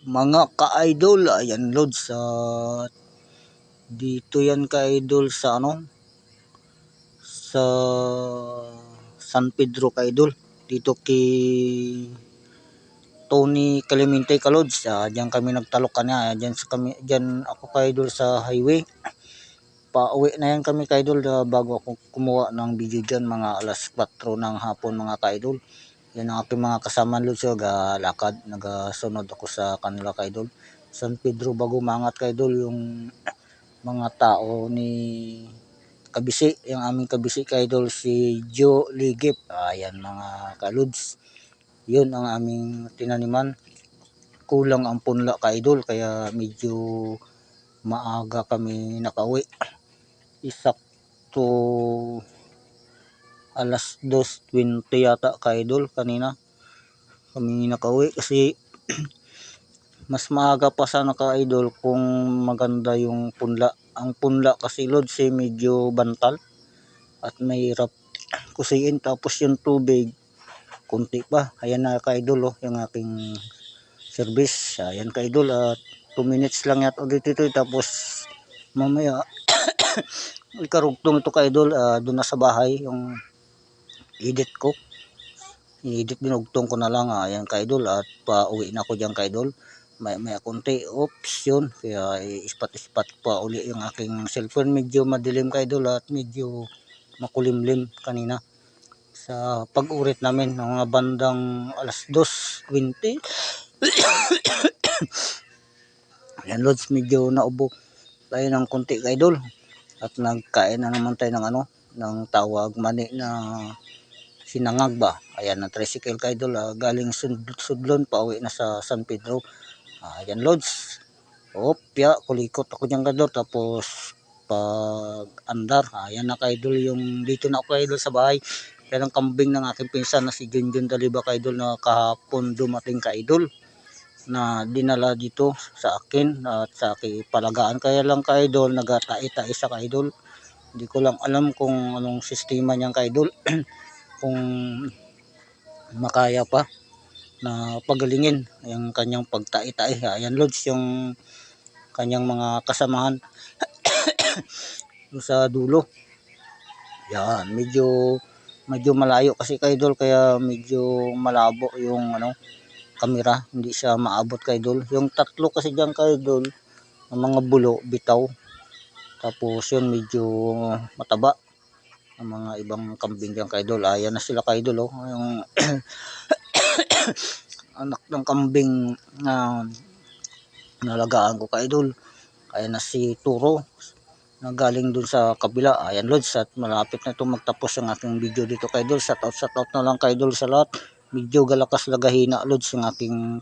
Mga ka-idol, ayan lods sa dito yan ka-idol sa sa San Pedro ka-idol, dito kay Tony Clemente ka lods. Diyan kami nagtalok kanya, diyan ako ka-idol sa highway. Pauwi na yan kami ka-idol bago ako kumuha ng video diyan, mga alas 4 ng hapon mga ka-idol. Yan ang aking mga kasama lods, lakad, nagasunod ako sa kanila ka-idol. San Pedro bago mangat ka-idol yung mga tao ni kabisi, yung aming kabisi ka-idol si Joe Ligip. Ayan mga ka-lods, yun ang aming tinaniman. Kulang ang punla ka-idol kaya medyo maaga kami nakauwi. Isakto alas 2:20 yata ka-idol kanina kami nakauwi kasi mas maaga pa sana ka-idol kung maganda yung punla. Ang punla kasi lods medyo bantal at mahirap kusiin, tapos yung tubig kunti pa. Ayan na ka-idol yung aking service. Ayan ka-idol, 2 minutes lang yata ulit ito, tapos mamaya ikarugtong ito ka-idol. Doon na sa bahay yung edit ko, i-edit binugtong ko na lang. Ayan ka-idol, at pauwi na ako dyan ka-idol. May konti option kaya ispat-ispat pa uli yung aking cellphone. Medyo madilim ka-idol at medyo makulimlim kanina sa pag-urit namin ng mga bandang alas 2:20. Ayan lods, medyo naubo tayo ng konti ka-idol at nagkain na naman tayo ng ng tawag mani na sinangag ba. Ayan, na tricycle ka-idol, galing Sudlon pauwi na sa San Pedro. Ayan lods, opya kulikot ako dyan ka-idol, tapos pag andar. Ayan na ka-idol, yung dito na ako ka-idol sa bahay. Kaya ng kambing ng aking pinsan na si Junjun Daliba ka-idol, na kahapon dumating ka-idol, na dinala dito sa akin at sa aking palagaan. Kaya lang ka-idol, nagatai-tai sa ka-idol. Hindi ko lang alam kung anong sistema niyang ka-idol kung makaya pa na pagalingin yung kanyang pagtai-tai. Ayan lods, yung kanyang mga kasamahan sa dulo. Yan, medyo malayo kasi ka-idol, kaya medyo malabo yung kamera, hindi siya maabot ka-idol. Yung tatlo kasi diyan ka-idol ng mga bulo bitaw, tapos yun medyo mataba ang mga ibang kambing diyan ka-idol. Ayan na sila ka-idol, yung anak ng kambing na nalagaan ko ka-idol. Ayan na si Turo na galing dun sa kabila. Ayan lods, at malapit na ito magtapos ang aking video dito ka-idol. Shout out na lang ka-idol sa lahat. Medyo galakas lagahina lods yung aking